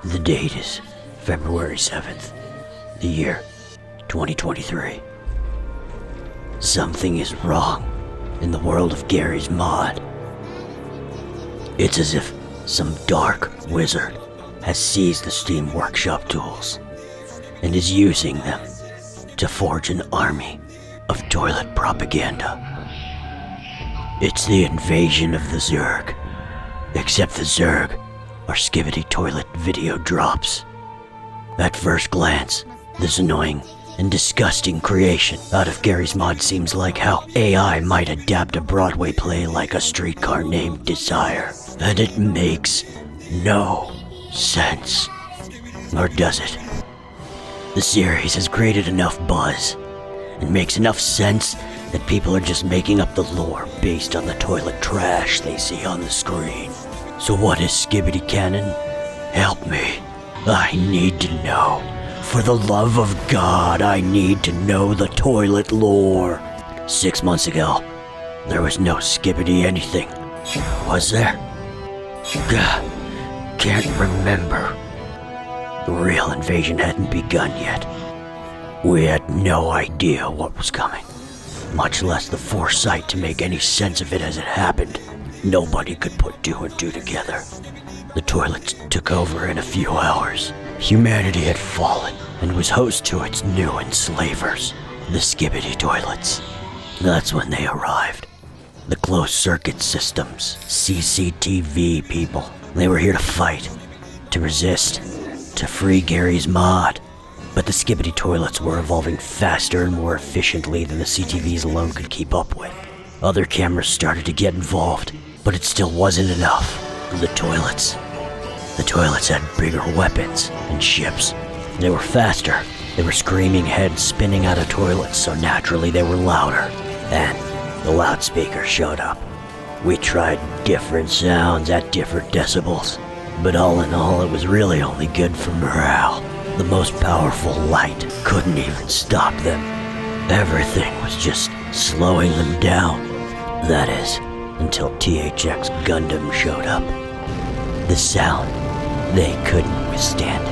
The date is February 7th, the year 2023. Something is wrong in the world of Gary's Mod. It's as if some dark wizard has seized the Steam Workshop tools and is using them to forge an army of toilet propaganda. It's the invasion of the Zerg, except the Zerg are Skibidi Toilet video drops. At first glance, this annoying and disgusting creation out of Gary's Mod seems like how AI might adapt a Broadway play like A Streetcar Named Desire. And it makes no sense. Or does it? The series has created enough buzz and makes enough sense that people are just making up the lore based on the toilet trash they see on the screen. So what is Skibidi canon? Help me. I need to know. For the love of God, I need to know the toilet lore. 6 months ago, there was no Skibidi anything. Was there? God, can't remember. The real invasion hadn't begun yet. We had no idea what was coming, much less the foresight to make any sense of it as it happened. Nobody could put 2 and 2 together. The toilets took over in a few hours. Humanity had fallen and was host to its new enslavers, the Skibidi Toilets. That's when they arrived. The closed-circuit systems, CCTV people. They were here to fight, to resist, to free Gary's Mod. But the Skibidi Toilets were evolving faster and more efficiently than the CTVs alone could keep up with. Other cameras started to get involved, but it still wasn't enough. The toilets had bigger weapons and ships. They were faster. They were screaming heads spinning out of toilets, so naturally they were louder. Then, the loudspeaker showed up. We tried different sounds at different decibels, but all in all it was really only good for morale. The most powerful light couldn't even stop them. Everything was just slowing them down. That is, until THX Gundam showed up. The sound, they couldn't withstand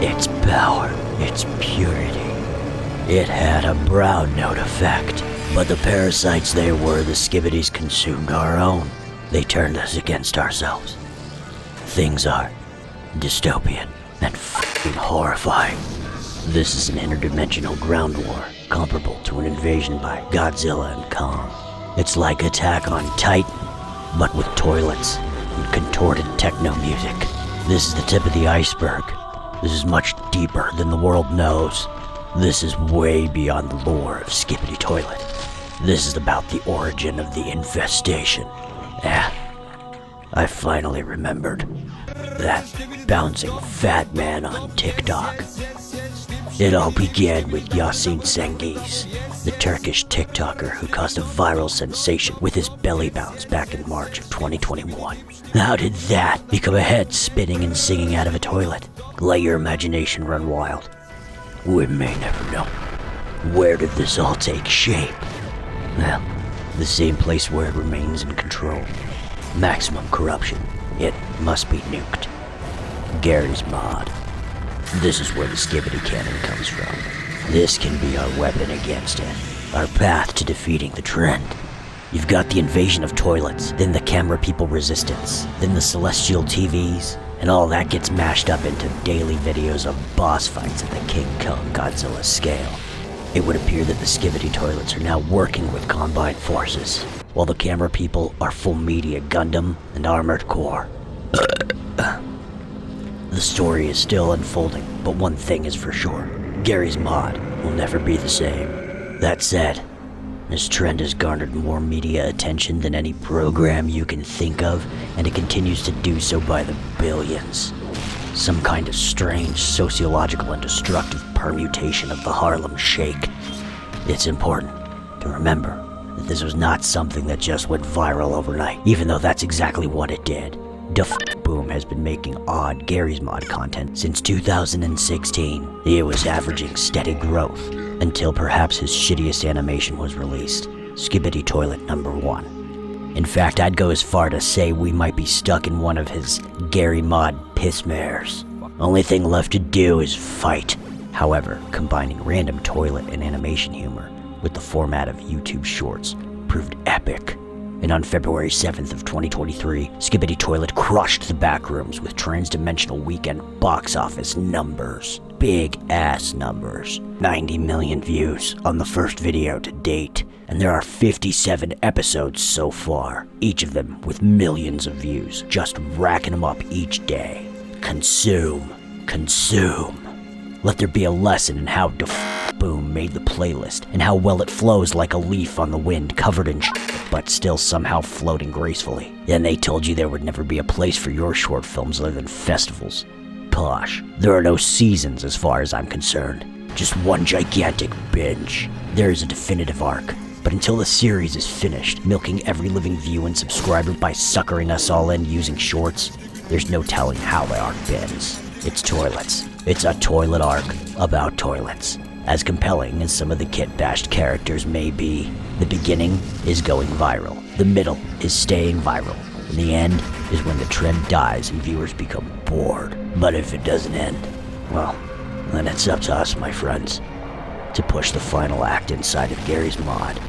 it. Its power, its purity. It had a brown note effect, but the parasites they were, the Skibidis, consumed our own. They turned us against ourselves. Things are dystopian and f***ing horrifying. This is an interdimensional ground war, comparable to an invasion by Godzilla and Kong. It's like Attack on Titan, but with toilets and contorted techno music. This is the tip of the iceberg. This is much deeper than the world knows. This is way beyond the lore of Skibidi Toilet. This is about the origin of the infestation. I finally remembered. That bouncing fat man on TikTok. It all began with Yasin Cengiz, the Turkish TikToker who caused a viral sensation with his belly bounce back in March of 2021. How did that become a head spinning and singing out of a toilet? Let your imagination run wild. We may never know. Where did this all take shape? Well, the same place where it remains in control. Maximum corruption. It must be nuked. Gary's Mod. This is where the Skibidi cannon comes from. This can be our weapon against it. Our path to defeating the trend. You've got the invasion of toilets, then the camera people resistance, then the celestial TVs, and all that gets mashed up into daily videos of boss fights at the King Kong Godzilla scale. It would appear that the Skibidi Toilets are now working with combined forces, while the camera people are full media Gundam and Armored Core. The story is still unfolding, but one thing is for sure. Gary's Mod will never be the same. That said, this trend has garnered more media attention than any program you can think of, and it continues to do so by the billions. Some kind of strange sociological and destructive permutation of the Harlem Shake. It's important to remember that this was not something that just went viral overnight, even though that's exactly what it did. Dafuq Boom has been making odd Gary's Mod content since 2016. It was averaging steady growth until perhaps his shittiest animation was released, Skibidi Toilet #1. In fact, I'd go as far to say we might be stuck in one of his Gary Mod piss mares. Only thing left to do is fight. However, combining random toilet and animation humor with the format of YouTube shorts proved epic. And on February 7th of 2023, Skibidi Toilet crushed the backrooms with transdimensional weekend box office numbers. Big ass numbers. 90 million views on the first video to date. And there are 57 episodes so far, each of them with millions of views, just racking them up each day. Consume. Let there be a lesson in how Dafuq Boom made the playlist, and how well it flows like a leaf on the wind, covered in but still somehow floating gracefully. Then they told you there would never be a place for your short films other than festivals. Posh. There are no seasons as far as I'm concerned. Just one gigantic binge. There is a definitive arc. But until the series is finished, milking every living view and subscriber by suckering us all in using shorts, there's no telling how the arc bends. It's toilets. It's a toilet arc about toilets. As compelling as some of the kit-bashed characters may be, the beginning is going viral, the middle is staying viral, and the end is when the trend dies and viewers become bored. But if it doesn't end, well, then it's up to us, my friends, to push the final act inside of Gary's mod,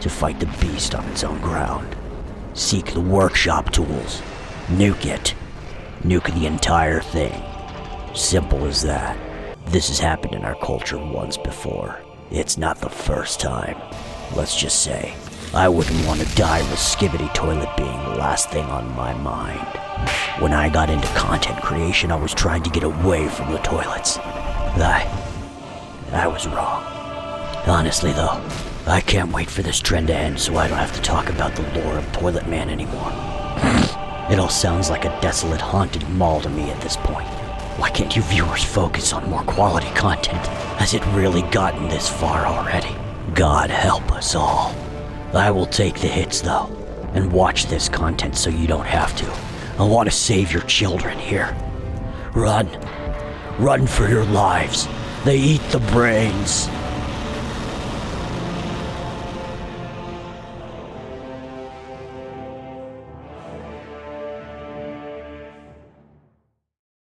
to fight the beast on its own ground. Seek the workshop tools, nuke it, nuke the entire thing. Simple as that. This has happened in our culture once before. It's not the first time. Let's just say, I wouldn't want to die with Skibidi Toilet being the last thing on my mind. When I got into content creation, I was trying to get away from the toilets. I was wrong. Honestly though, I can't wait for this trend to end so I don't have to talk about the lore of Toilet Man anymore. It all sounds like a desolate, haunted mall to me at this point. Why can't you viewers focus on more quality content? Has it really gotten this far already? God help us all. I will take the hits though, and watch this content so you don't have to. I want to save your children here. Run for your lives. They eat the brains.